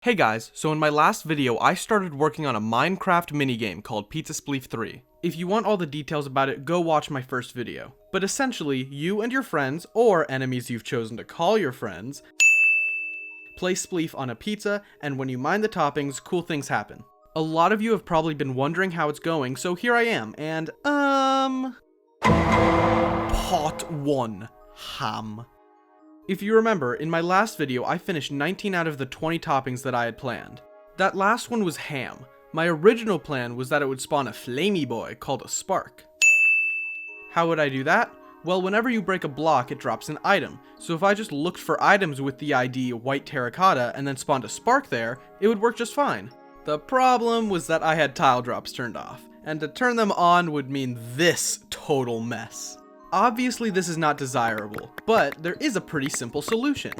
Hey guys, so in my last video I started working on a Minecraft minigame called Pizza Spleef 3. If you want all the details about it, go watch my first video. But essentially, you and your friends, or enemies you've chosen to call your friends, play Spleef on a pizza, and when you mine the toppings, cool things happen. A lot of you have probably been wondering how it's going, so here I am, and Part 1. Ham. If you remember, in my last video I finished 19 out of the 20 toppings that I had planned. That last one was ham. My original plan was that it would spawn a flamey boy called a spark. How would I do that? Well, whenever you break a block it drops an item, so if I just looked for items with the ID white terracotta and then spawned a spark there, it would work just fine. The problem was that I had tile drops turned off, and to turn them on would mean this total mess. Obviously this is not desirable, but there is a pretty simple solution.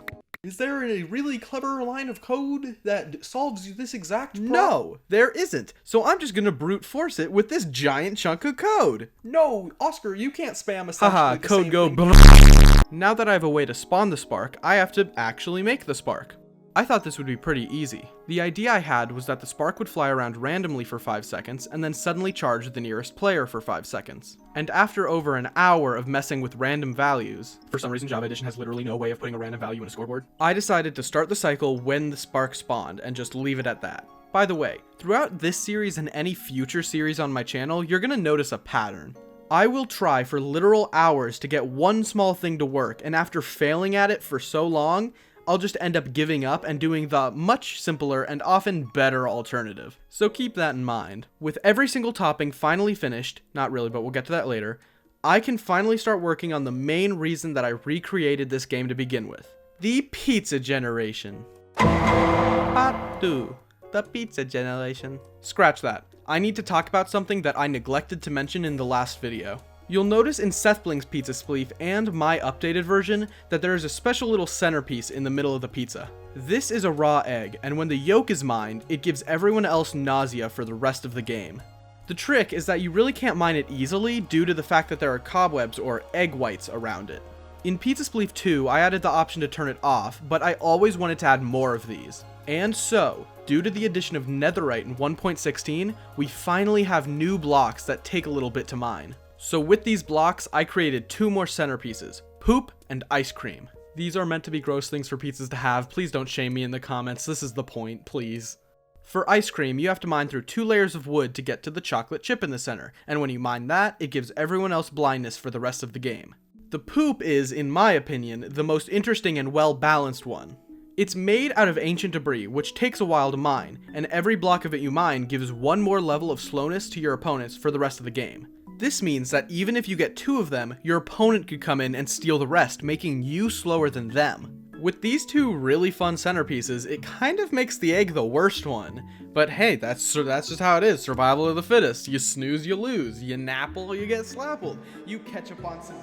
Is there a really clever line of code that solves this exact problem? No, there isn't, so I'm just gonna brute force it with this giant chunk of code. No, Oscar, you can't spam essentially Haha, the code same go thing. Now that I have a way to spawn the spark, I have to actually make the spark. I thought this would be pretty easy. The idea I had was that the spark would fly around randomly for 5 seconds and then suddenly charge the nearest player for 5 seconds. And after over an hour of messing with random values, For some reason, Java Edition has literally no way of putting a random value in a scoreboard. I decided to start the cycle when the spark spawned and just leave it at that. By the way, throughout this series and any future series on my channel, you're gonna notice a pattern. I will try for literal hours to get one small thing to work, and after failing at it for so long, I'll just end up giving up and doing the much simpler and often better alternative. So keep that in mind. With every single topping finally finished, not really, but we'll get to that later, I can finally start working on the main reason that I recreated this game to begin with. The pizza generation. Part 2. The pizza generation. Scratch that. I need to talk about something that I neglected to mention in the last video. You'll notice in SethBlink's Pizza Spleef and my updated version that there is a special little centerpiece in the middle of the pizza. This is a raw egg, and when the yolk is mined, it gives everyone else nausea for the rest of the game. The trick is that you really can't mine it easily due to the fact that there are cobwebs or egg whites around it. In Pizza Spleef 2, I added the option to turn it off, but I always wanted to add more of these. And so, due to the addition of netherite in 1.16, we finally have new blocks that take a little bit to mine. So with these blocks, I created 2 more centerpieces, poop and ice cream. These are meant to be gross things for pizzas to have. Please don't shame me in the comments. This is the point, please. For ice cream, you have to mine through 2 layers of wood to get to the chocolate chip in the center. And when you mine that, it gives everyone else blindness for the rest of the game. The poop is, in my opinion, the most interesting and well-balanced one. It's made out of ancient debris, which takes a while to mine, and every block of it you mine gives 1 more level of slowness to your opponents for the rest of the game. This means that even if you get 2 of them, your opponent could come in and steal the rest, making you slower than them. With these 2 really fun centerpieces, it kind of makes the egg the worst one. But hey, that's just how it is. Survival of the fittest. You snooze, you lose. You napple, you get slappled. You catch up on some...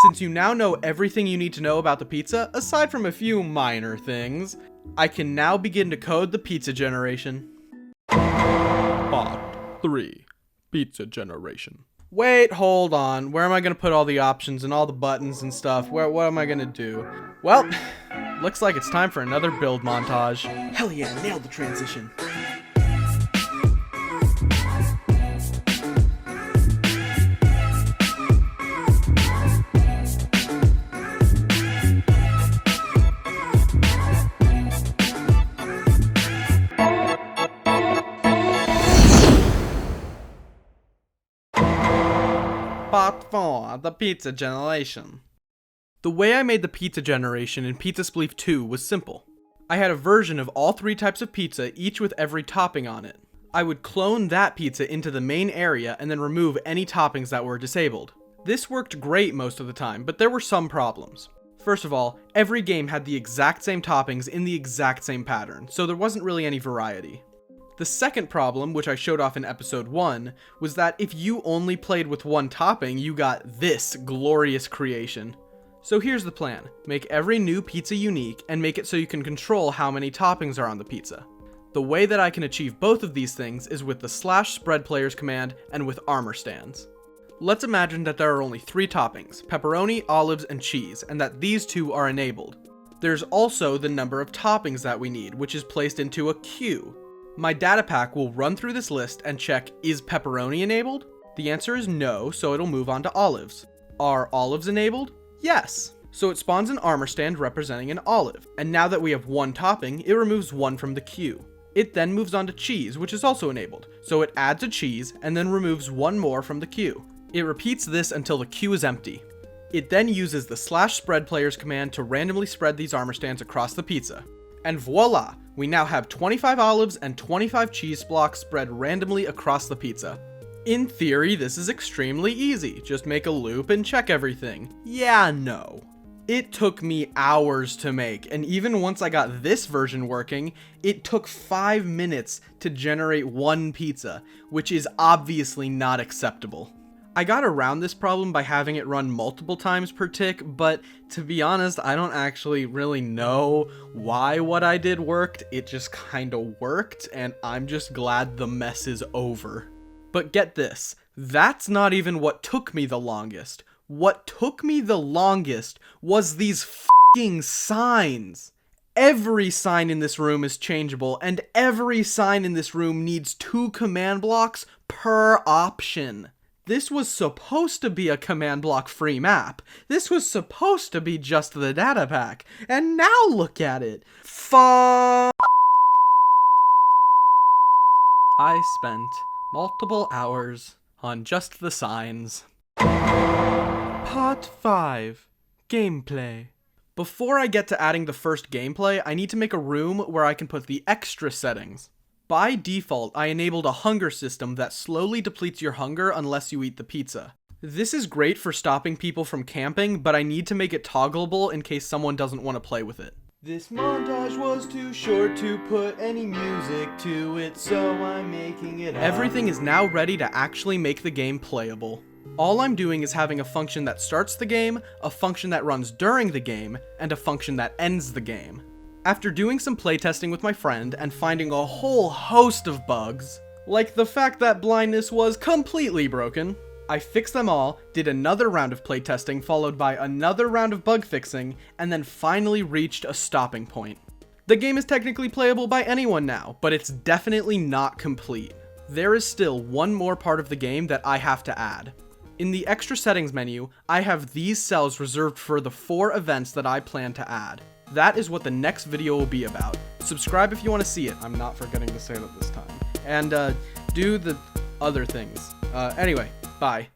Since you now know everything you need to know about the pizza, aside from a few minor things, I can now begin to code the pizza generation. Part 3. Pizza generation. Wait, hold on. Where am I going to put all the options and all the buttons and stuff? What am I going to do? Well, looks like it's time for another build montage. Hell yeah, nailed the transition. Part 4, the pizza generation. The way I made the pizza generation in Pizza Spleef 2 was simple. I had a version of all 3 types of pizza, each with every topping on it. I would clone that pizza into the main area and then remove any toppings that were disabled. This worked great most of the time, but there were some problems. First of all, every game had the exact same toppings in the exact same pattern, so there wasn't really any variety. The second problem, which I showed off in episode 1, was that if you only played with 1 topping, you got this glorious creation. So here's the plan. Make every new pizza unique, and make it so you can control how many toppings are on the pizza. The way that I can achieve both of these things is with the /spreadplayers command and with armor stands. Let's imagine that there are only 3 toppings, pepperoni, olives, and cheese, and that these 2 are enabled. There's also the number of toppings that we need, which is placed into a queue. My data pack will run through this list and check, is pepperoni enabled? The answer is no, so it'll move on to olives. Are olives enabled? Yes. So it spawns an armor stand representing an olive, and now that we have one topping, it removes one from the queue. It then moves on to cheese, which is also enabled, so it adds a cheese and then removes one more from the queue. It repeats this until the queue is empty. It then uses the /spread players command to randomly spread these armor stands across the pizza. And voila! We now have 25 olives and 25 cheese blocks spread randomly across the pizza. In theory, this is extremely easy. Just make a loop and check everything. Yeah, no. It took me hours to make, and even once I got this version working, it took 5 minutes to generate one pizza, which is obviously not acceptable. I got around this problem by having it run multiple times per tick, but to be honest, I don't actually really know why what I did worked. It just kinda worked, and I'm just glad the mess is over. But get this, that's not even what took me the longest. What took me the longest was these f***ing signs. Every sign in this room is changeable, and every sign in this room needs 2 command blocks per option. This was supposed to be a command block free map. This was supposed to be just the data pack. And now look at it. I spent multiple hours on just the signs. Part 5. Gameplay. Before I get to adding the first gameplay, I need to make a room where I can put the extra settings. By default, I enabled a hunger system that slowly depletes your hunger unless you eat the pizza. This is great for stopping people from camping, but I need to make it toggleable in case someone doesn't want to play with it. This montage was too short to put any music to it, so I'm making it up. Everything is now ready to actually make the game playable. All I'm doing is having a function that starts the game, a function that runs during the game, and a function that ends the game. After doing some playtesting with my friend and finding a whole host of bugs, like the fact that blindness was completely broken, I fixed them all, did another round of playtesting followed by another round of bug fixing, and then finally reached a stopping point. The game is technically playable by anyone now, but it's definitely not complete. There is still one more part of the game that I have to add. In the extra settings menu, I have these cells reserved for the 4 events that I plan to add. That is what the next video will be about. Subscribe if you want to see it. I'm not forgetting to say that this time. And do the other things. Anyway, bye.